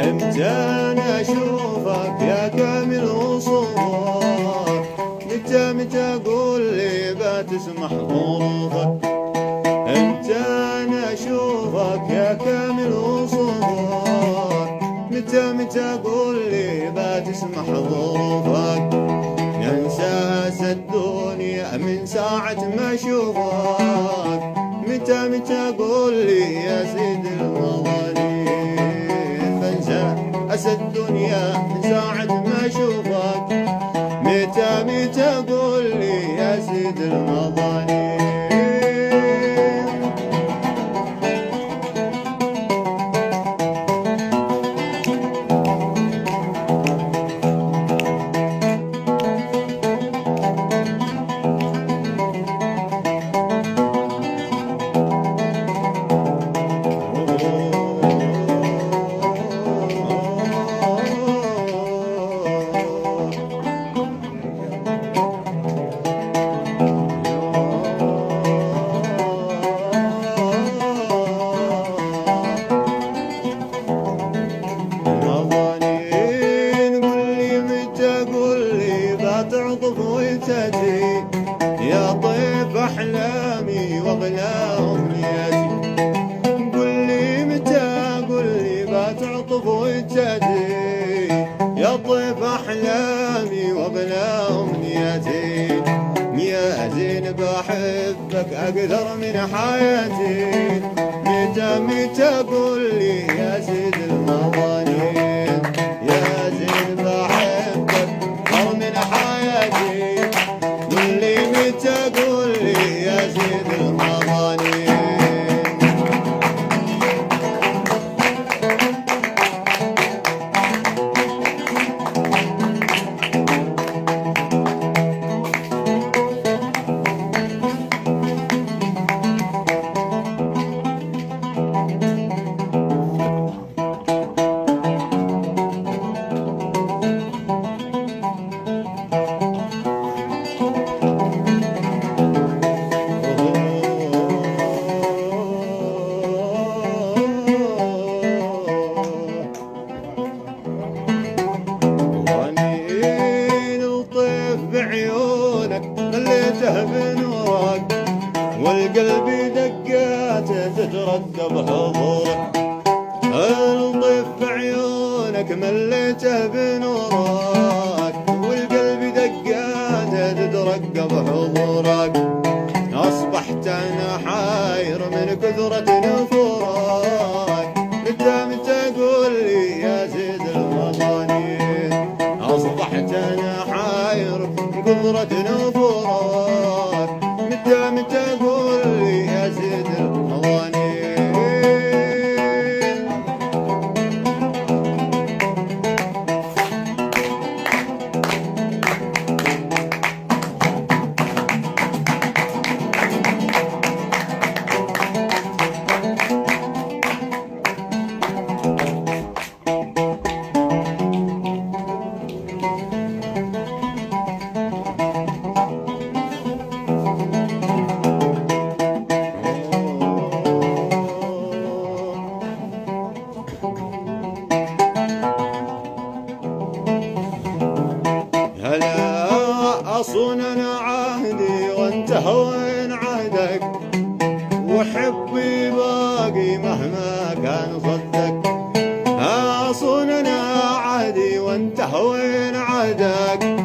امتى انا اشوفك يا كامل وصوفك، متى قول لي بتسمح ظروفك، امتى انا اشوفك يا كامل وصوفك، متى قول لي بتسمح ظروفك، ينسى الدنيا من ساعة ما اشوفك، متى قول لي يا سيد المظالم، بنسى أسى الدنيا من ساعة ما اشوفك، متى قول لي يا سيد المظالم. تعطف وتأتي يا طيف أحلامي وأغلى أمنياتي، قل لي متى قل لي بتعطف وتأتي يا طيف أحلامي وأغلى أمنياتي، يا زين بحبك أكثر من حياتي، متى قل لي يا سيد المظالم، يا زين بحبك أكثر من حياتي، قل لي متى قل لي يا سيد المظالم. بعيونك مليته بنورك، والقلب دقاته تترقب حضورك، الطيف بعيونك مليته بنورك، والقلب دقاته تترقب حضورك، أصبحت أنا حاير من كثرة نفورك، متى قول لي يا زيد المظالم، أصبحت أنا حاير من كثرة نفورك، متى قول لي يا زيد المظالم. هلا أصون أنا عهدي وانت هون عهدك، وحبي باقي مهما كان صدك، أصون أنا عهدي وانت هون عهدك،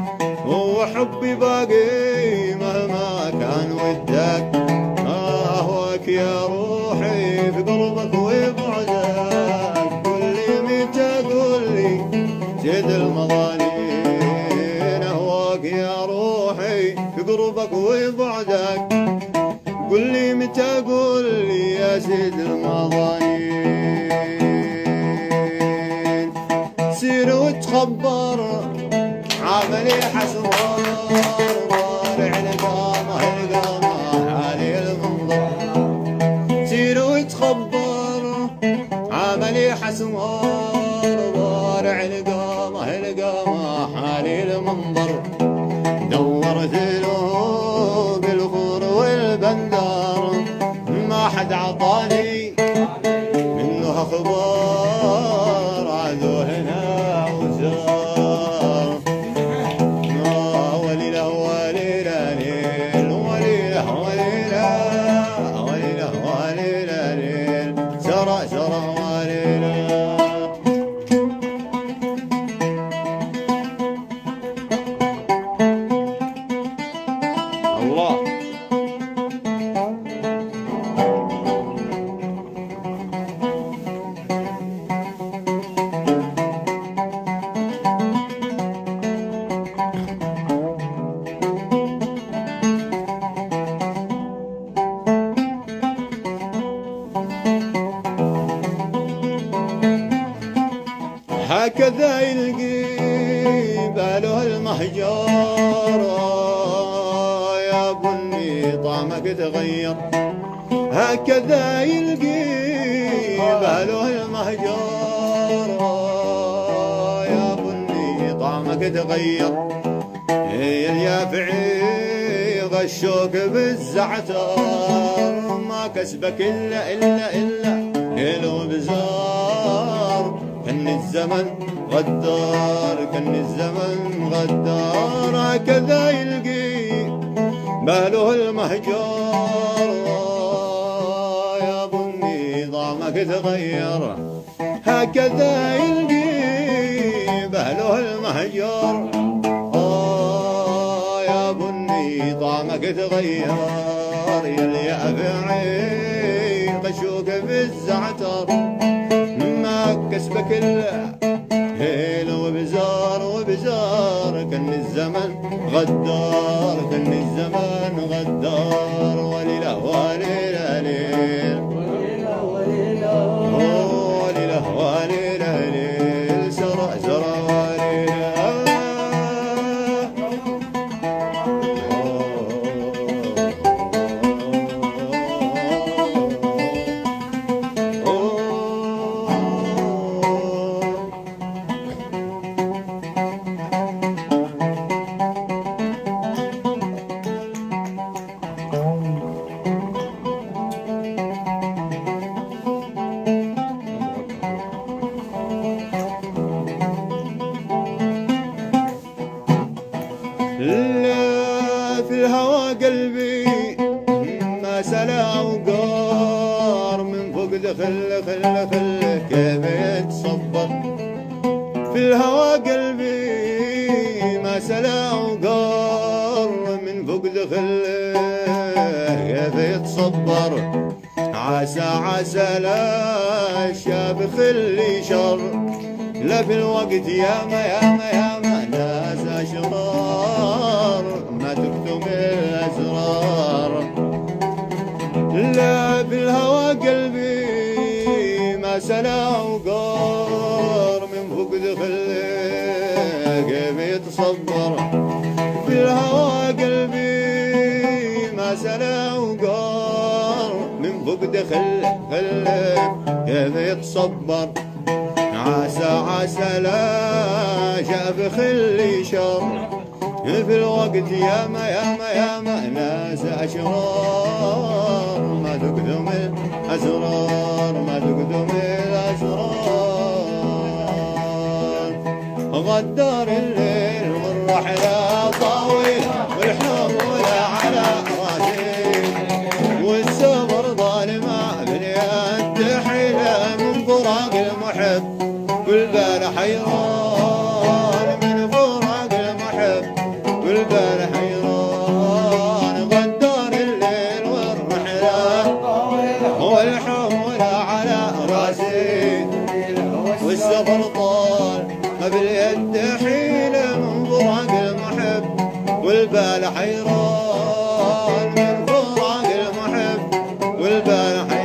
وحبي باقي مهما كان ودك، أهواك يا روحي في قربك وبعدك، قل لي متى قل لي زيد المظالم، يا روحي في قربك وبعدك، قل لي متى قل لي يا سيد المظالم، سير وتخبر عملي حسوار، بارع القامة حالي المنظر، سير وتخبر عملي حسوار، بارع القامة حالي المنظر، دورت له بالخور والبندر، ما حد عطاني منه اخبار، عدو هكذا يلقي باله المهجر يا بني طعمك تغير، هكذا يلقي باله المهجر يا بني طعمك تغير. اليافعي غشوك بالزعتر ما كسبك إلا كيلو بزار. كان الزمن غدار كان الزمن غدار، هكذا يلقي باله المهجر يا بني طعمك تغير، هكذا يلقي باله المهجر يا بني طعمك تغير. يا اليافعي غشوك بالزعتر ما كسبك إلا هيل وبزار. كان الزمن غدار كان الزمن غدار. وليله وليله ليل وليله وليله ليل سرى سرى وليله. لا في الهوى قلبي ما سلا وقار من فوق دخل كيف يتصبر. في الهوى قلبي ما سلا وقار من فوق دخل كيف يتصبر. عسى لا شاب خلي شر لا في الوقت ياما ناس أشرار ما تكتم الأسرار. لا في الهوى قلبي ما سلا وقار من فوق دخل كيف يتصبر. في الهوى قلبي ما سلا وقار من فوق دخل كيف يتصبر. عسى لا شاف خلي شر في الوقت ياما ناس أشرار ما تقدم الأسرار ما تقدم الأسرار. غدار الليل والرحلة طويلة والحمولة على راسي والسفر ظالمة باليد حيلة من فراق المحب والبال حيران من فراق المحب والبال حيران. غدار الليل والرحلة والحمولة على راسي والسفر طال باليد حيلة من فراق المحب والبال حيران من فراق المحب والبال حيران.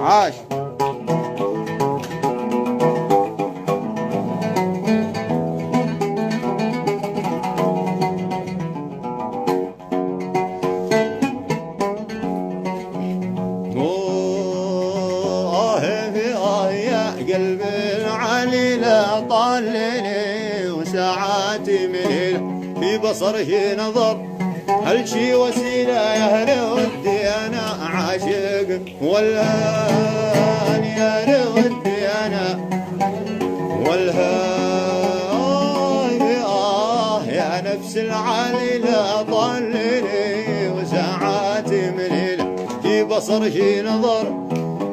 عاش يا قلبي العليلة طالني وساعاتي من في بصره نظر. هل شي وسيلة يا هلا ودي أنا عاشق والهان يا هلا ودي أنا والهان يا نفس العليلة طللي وساعاتي مليلة في بصره نظر.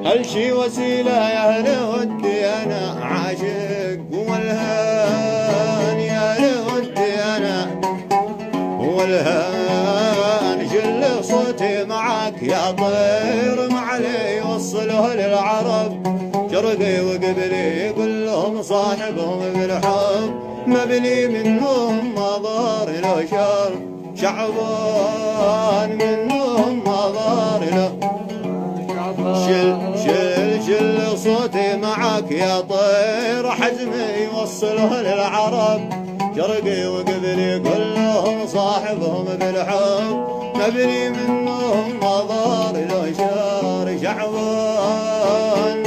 هل شي وسيلة يا هلا ودي أنا عاشق والهان يا هلا ودي أنا والهان جل صوتي معاك يا طير معلي يوصله للعرب، شرقي وقبلي يقول لهم صاحبهم بالحب، مبني منهم مضار له شر، شعبان منهم مضار له. شل صوتي معاك يا طير حزمي يوصله للعرب، شرقي وقبلي كلهم صاحبهم بالحب، مبني منهم مضار له شر، شعبان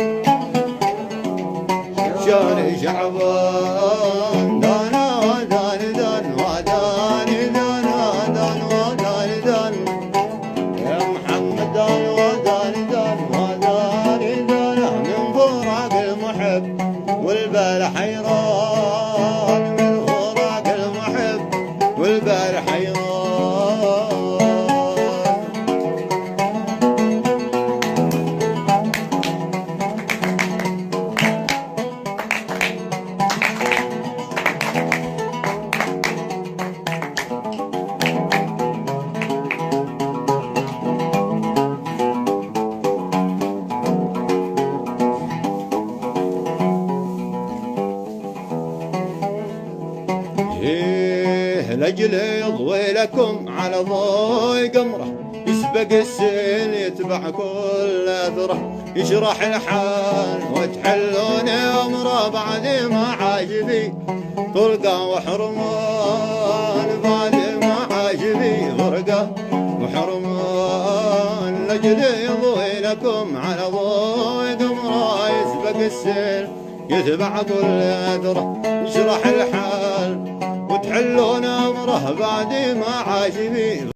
شعبان دانا ودان دان ودان دان ودان ودان دان يا محمد دان ودان دان ودان دان من فراق المحب والبال حيران، من فراق المحب والبال حيران. لأجل يضوي لكم على ضوء قمره، يسبق السيل يتبع كل أثره، يشرح الحال وتحلون أمره بعد ما عاجبي طرقة وحرمان، بعد ما عاجبي طرقة وحرمان. لأجل يضوي لكم على ضوء قمره، يسبق السيل يتبع كل أثره، يشرح الحال وتحلون أمره بعد ما عاجبي.